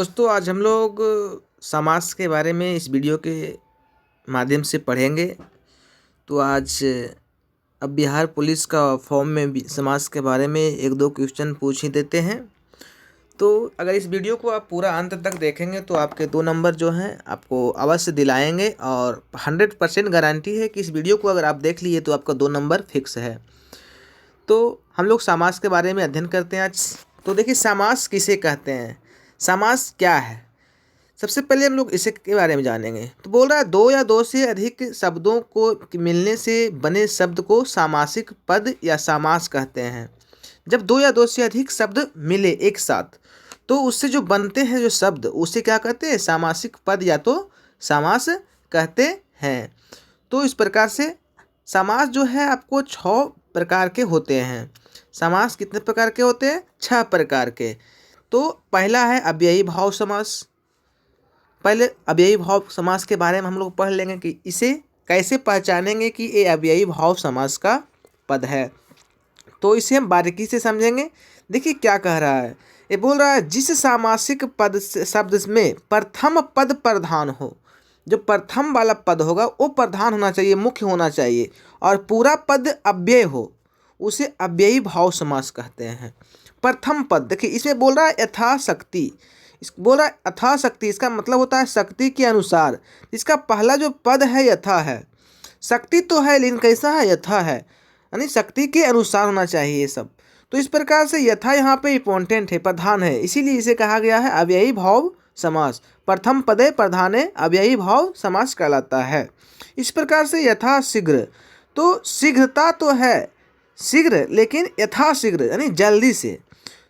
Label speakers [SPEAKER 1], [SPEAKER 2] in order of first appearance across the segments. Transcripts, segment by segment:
[SPEAKER 1] दोस्तों आज हम लोग समाज के बारे में इस वीडियो के माध्यम से पढ़ेंगे। तो आज अब बिहार पुलिस का फॉर्म में भी समाज के बारे में एक दो क्वेश्चन पूछ ही देते हैं। तो अगर इस वीडियो को आप पूरा अंत तक देखेंगे तो आपके 2 नंबर जो हैं आपको अवश्य दिलाएंगे और 100% गारंटी है कि इस वीडियो को अगर आप देख लिए तो आपका 2 नंबर फिक्स है। तो हम लोग समाज के बारे में अध्ययन करते हैं आज। तो देखिए समाज किसे कहते हैं, समाज क्या है। सबसे पहले हम लोग इसे के बारे में जानेंगे। तो बोल रहा है 2 या 2 से अधिक शब्दों को मिलने से बने शब्द को सामासिक पद या समास कहते हैं। जब 2 या 2 से अधिक शब्द मिले एक साथ तो उससे जो बनते हैं जो शब्द उसे क्या कहते हैं, सामासिक पद या तो समास कहते हैं। तो इस प्रकार से समास जो है आपको 6 प्रकार के होते हैं। समास कितने प्रकार के होते हैं? 6 प्रकार के। तो पहला है अव्ययी भाव समास। पहले अव्ययी भाव समास के बारे में हम लोग पढ़ लेंगे कि इसे कैसे पहचानेंगे कि ये अव्ययी भाव समास का पद है। तो इसे हम बारीकी से समझेंगे। देखिए क्या कह रहा है, ये बोल रहा है जिस सामासिक पद शब्द में प्रथम पद प्रधान हो, जो प्रथम वाला पद होगा वो प्रधान होना चाहिए, मुख्य होना चाहिए, और पूरा पद अव्यय हो, उसे अव्ययी भाव समास कहते हैं। प्रथम पद देखिए इसमें बोल रहा है यथाशक्ति, बोल रहा है यथाशक्ति, इसका मतलब होता है शक्ति के अनुसार। इसका पहला जो पद है यथा है, शक्ति तो है लेकिन कैसा है, यथा है, यानी शक्ति के अनुसार होना चाहिए ये सब। तो इस प्रकार से यथा यहाँ पे इम्पोर्टेंट है, प्रधान है, इसीलिए इसे कहा गया है अव्ययी भाव समास। प्रथम पदे प्रधाने अव्ययी भाव समास कहलाता है। इस प्रकार से यथा शीघ्र, तो शीघ्रता तो है, शीघ्र लेकिन यथाशीघ्र यानी जल्दी से।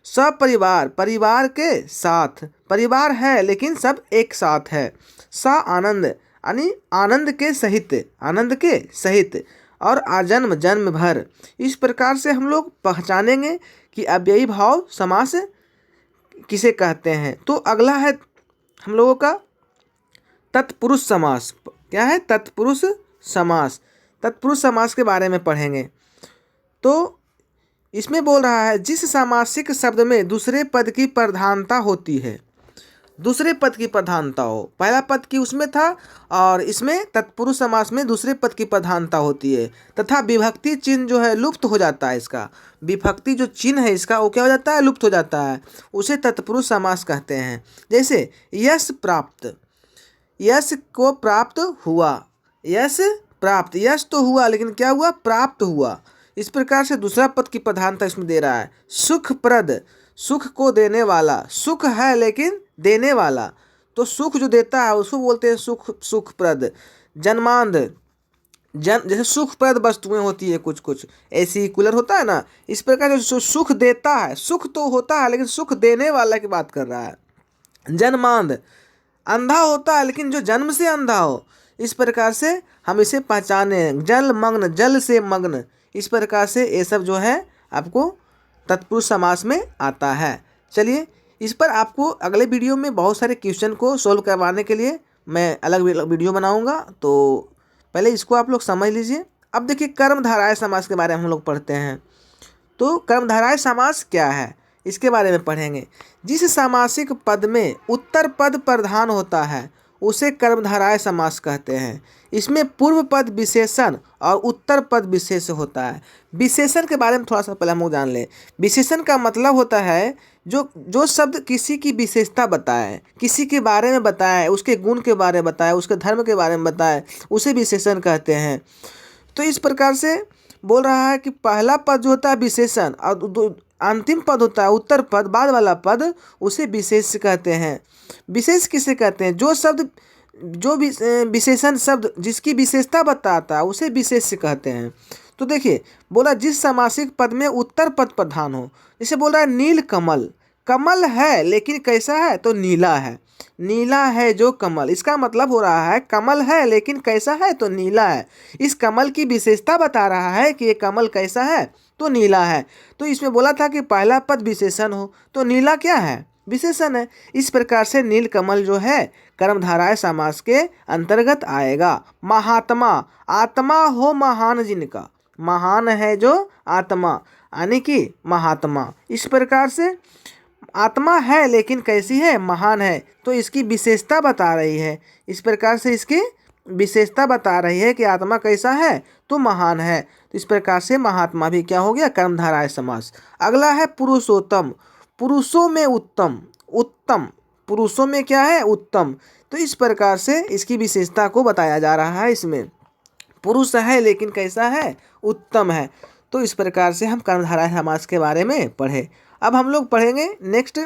[SPEAKER 1] सपरिवार, परिवार के साथ, परिवार है लेकिन सब एक साथ है। सा आनंद यानी आनंद के सहित, आनंद के सहित। और आजन्म, जन्म भर। इस प्रकार से हम लोग पहचानेंगे कि अव्ययी भाव समास किसे कहते हैं। तो अगला है हम लोगों का तत्पुरुष समास। क्या है? तत्पुरुष समास। तत्पुरुष समास के बारे में पढ़ेंगे। तो इसमें बोल रहा है जिस सामासिक शब्द में दूसरे पद की प्रधानता होती है, दूसरे पद की प्रधानता हो, पहला पद की उसमें था और इसमें तत्पुरुष समास में दूसरे पद की प्रधानता होती है, तथा विभक्ति चिन्ह जो है लुप्त हो जाता है। इसका विभक्ति जो चिन्ह है इसका वो क्या हो जाता है, लुप्त हो जाता है, उसे तत्पुरुष समास कहते हैं। जैसे यश प्राप्त, यश को प्राप्त हुआ, यश प्राप्त, यश तो हुआ लेकिन क्या हुआ, प्राप्त हुआ। इस प्रकार से दूसरा पद की प्रधानता इसमें दे रहा है। सुखप्रद, सुख को देने वाला, सुख है लेकिन देने वाला, तो सुख जो देता है उसको बोलते हैं सुख, सुखप्रद। जन्मांध, जैसे सुखप्रद वस्तुएं होती है कुछ कुछ, एसी कूलर होता है ना, इस प्रकार जो सुख देता है, सुख तो होता है लेकिन सुख देने वाला की बात कर रहा है। जन्मांध, अंधा होता है लेकिन जो जन्म से अंधा हो, इस प्रकार से हम इसे पहचाने। जल मग्न, जल से मग्न, इस प्रकार से ये सब जो है आपको तत्पुरुष समास में आता है। चलिए इस पर आपको अगले वीडियो में बहुत सारे क्वेश्चन को सोल्व करवाने के लिए मैं अलग वीडियो बनाऊंगा, तो पहले इसको आप लोग समझ लीजिए। अब देखिए कर्मधारय समास के बारे में हम लोग पढ़ते हैं। तो कर्मधारय समास क्या है इसके बारे में पढ़ेंगे। जिस सामासिक पद में उत्तर पद प्रधान होता है उसे कर्मधारय समास कहते हैं। इसमें पूर्व पद विशेषण और उत्तर पद विशेष होता है। विशेषण के बारे में थोड़ा सा पहले हम लोग जान लें। विशेषण का मतलब होता है जो शब्द किसी की विशेषता बताए, किसी के बारे में बताए, उसके गुण के बारे में बताए, उसके धर्म के बारे में बताए, उसे विशेषण कहते हैं। तो इस प्रकार से बोल रहा है कि पहला पद जो होता है विशेषण और अंतिम पद होता है उत्तर पद, बाद वाला पद, उसे विशेष कहते हैं। विशेष किसे कहते हैं? जो शब्द, जो विशेषण शब्द जिसकी विशेषता बताता है उसे विशेष कहते हैं। तो देखिए बोला जिस सामासिक पद में उत्तर पद प्रधान हो, जैसे बोल रहा है नील कमल, कमल है लेकिन कैसा है, तो नीला है, नीला है जो कमल, इसका मतलब हो रहा है कमल है लेकिन कैसा है, तो नीला है। इस कमल की विशेषता बता रहा है कि ये कमल कैसा है, तो नीला है। तो इसमें बोला था कि पहला पद विशेषण हो, तो नीला क्या है, विशेषण है। इस प्रकार से नील कमल जो है कर्मधारय समास के अंतर्गत आएगा। महात्मा, आत्मा हो महान जिनका, महान है जो आत्मा यानी कि महात्मा। इस प्रकार से आत्मा है लेकिन कैसी है, महान है। तो इसकी विशेषता बता रही है, इस प्रकार से इसकी विशेषता बता रही है कि आत्मा कैसा है, तो महान है। तो इस प्रकार से महात्मा भी क्या हो गया, कर्मधारय समास। अगला है पुरुषोत्तम, पुरुषों में उत्तम, उत्तम पुरुषों में क्या है, उत्तम। तो इस प्रकार से इसकी विशेषता को बताया जा रहा है। इसमें पुरुष है लेकिन कैसा है, उत्तम है। तो इस प्रकार से हम कर्मधारय समास के बारे में पढ़े। अब हम लोग पढ़ेंगे नेक्स्ट,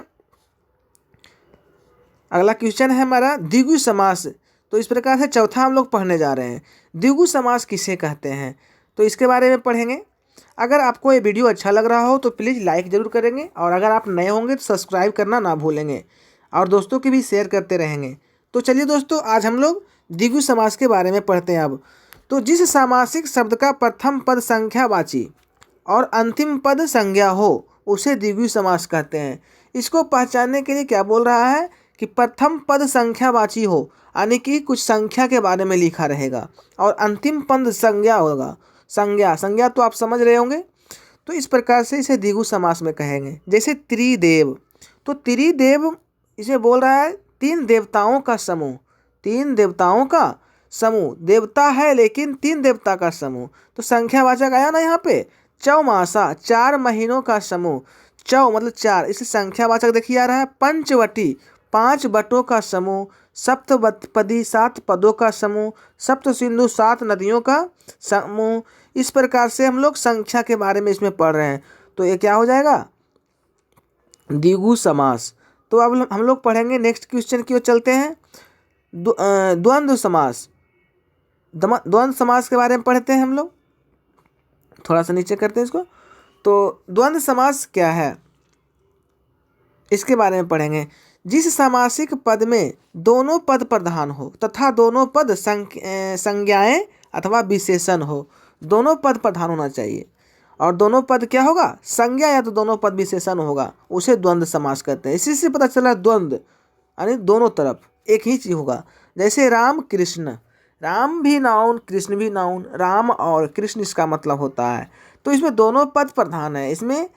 [SPEAKER 1] अगला क्वेश्चन है हमारा द्विगु समास। तो इस प्रकार से चौथा हम लोग पढ़ने जा रहे हैं, द्विगु समास किसे कहते हैं, तो इसके बारे में पढ़ेंगे। अगर आपको ये वीडियो अच्छा लग रहा हो तो प्लीज़ लाइक ज़रूर करेंगे, और अगर आप नए होंगे तो सब्सक्राइब करना ना भूलेंगे, और दोस्तों की भी शेयर करते रहेंगे। तो चलिए दोस्तों, आज हम लोग द्विगु समास के बारे में पढ़ते हैं। अब तो जिस सामासिक शब्द का प्रथम पद संख्यावाची और अंतिम पद संज्ञा हो उसे द्विगु समास कहते हैं। इसको पहचानने के लिए क्या बोल रहा है कि प्रथम पद संख्यावाची हो, यानी कि कुछ संख्या के बारे में लिखा रहेगा, और अंतिम पद संज्ञा होगा। संज्ञा तो आप समझ रहे होंगे। तो इस प्रकार से इसे द्विगु समास में कहेंगे। जैसे त्रिदेव, तो त्रिदेव इसे बोल रहा है तीन देवताओं का समूह, तीन देवताओं का समूह, देवता है लेकिन तीन देवता का समूह। तो संख्यावाचक आया ना यहाँ पे, चौमासा 4 महीनों का समूह, चौ मतलब 4, इसे संख्यावाचक देखिए आ रहा है। पंचवटी 5 बटों का समूह, सप्तपदी 7 पदों का समूह, सप्त सिंधु 7 नदियों का समूह। इस प्रकार से हम लोग संख्या के बारे में इसमें पढ़ रहे हैं। तो ये क्या हो जाएगा, द्विगु समास। तो अब हम लोग पढ़ेंगे नेक्स्ट क्वेश्चन की ओर चलते हैं, द्वंद्व समास। द्वंद्व समास के बारे में पढ़ते हैं हम लोग, थोड़ा सा नीचे करते हैं इसको। तो द्वंद्व समास क्या है, इसके बारे में पढ़ेंगे। जिस सामासिक पद में दोनों पद प्रधान हो तथा दोनों पद संज्ञाएं अथवा विशेषण हो, दोनों पद प्रधान होना चाहिए और दोनों पद क्या होगा, संज्ञा या तो दोनों पद विशेषण होगा, उसे द्वंद्व समास कहते हैं। इसी से पता चला द्वंद्व यानी दोनों तरफ एक ही चीज होगा। जैसे राम कृष्ण, राम भी नाउन कृष्ण भी नाउन, राम और कृष्ण इसका मतलब होता है। तो इसमें दोनों पद प्रधान है। इसमें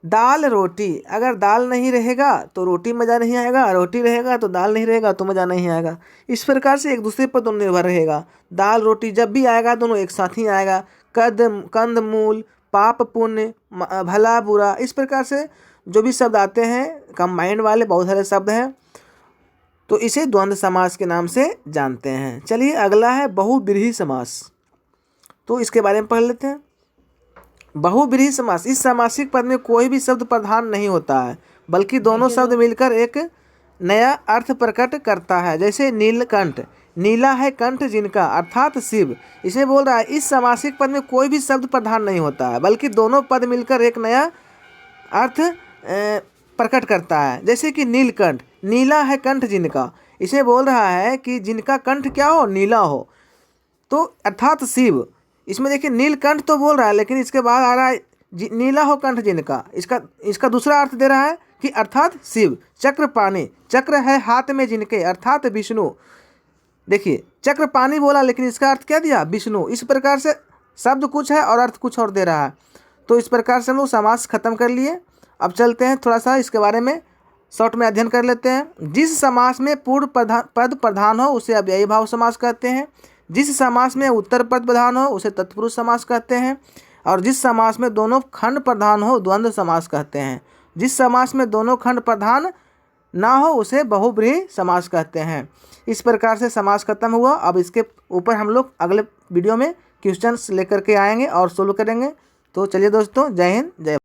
[SPEAKER 1] दाल रोटी, अगर दाल नहीं रहेगा तो रोटी मज़ा नहीं आएगा, रोटी रहेगा तो दाल नहीं रहेगा तो मज़ा नहीं आएगा। इस प्रकार से एक दूसरे पर दोनों निर्भर रहेगा। दाल रोटी जब भी आएगा दोनों एक साथ ही आएगा। कंद मूल, पाप पुण्य, भला बुरा, इस प्रकार से जो भी शब्द आते हैं कंबाइंड वाले बहुत सारे शब्द हैं, तो इसे द्वंद्व समास के नाम से जानते हैं। चलिए अगला है बहुव्रीहि समास। तो इसके बारे में पढ़ लेते हैं। बहुव्रीहि समास, इस सामासिक पद में कोई भी शब्द प्रधान नहीं होता है, बल्कि दोनों शब्द मिलकर एक नया अर्थ प्रकट करता है। जैसे नीलकंठ, नीला है कंठ जिनका, अर्थात शिव। इसे बोल रहा है इस सामासिक पद में कोई भी शब्द प्रधान नहीं होता है, बल्कि दोनों पद मिलकर एक नया अर्थ प्रकट करता है। जैसे कि नीलकंठ, नीला है कंठ जिनका, इसे बोल रहा है कि जिनका कंठ क्या हो, नीला हो, तो अर्थात शिव। इसमें देखिए नीलकंठ तो बोल रहा है, लेकिन इसके बाद आ रहा है नीला हो कंठ जिनका, इसका दूसरा अर्थ दे रहा है कि अर्थात शिव। चक्रपाणि, चक्र है हाथ में जिनके, अर्थात विष्णु। देखिए चक्रपाणि बोला लेकिन इसका अर्थ क्या दिया, विष्णु। इस प्रकार से शब्द कुछ है और अर्थ कुछ और दे रहा है। तो इस प्रकार से हम लोग समास खत्म कर लिए। अब चलते हैं थोड़ा सा इसके बारे में शॉर्ट में अध्ययन कर लेते हैं। जिस समास में पूर्व पद प्रधान हो उसे अव्ययी भाव समास कहते हैं। जिस समास में उत्तर पद प्रधान हो उसे तत्पुरुष समास कहते हैं। और जिस समास में दोनों खंड प्रधान हो द्वंद्व समास कहते हैं। जिस समास में दोनों खंड प्रधान ना हो उसे बहुव्रीहि समास कहते हैं। इस प्रकार से समास खत्म हुआ। अब इसके ऊपर हम लोग अगले वीडियो में क्वेश्चंस लेकर के आएंगे और सोल्व करेंगे। तो चलिए दोस्तों, जय हिंद जय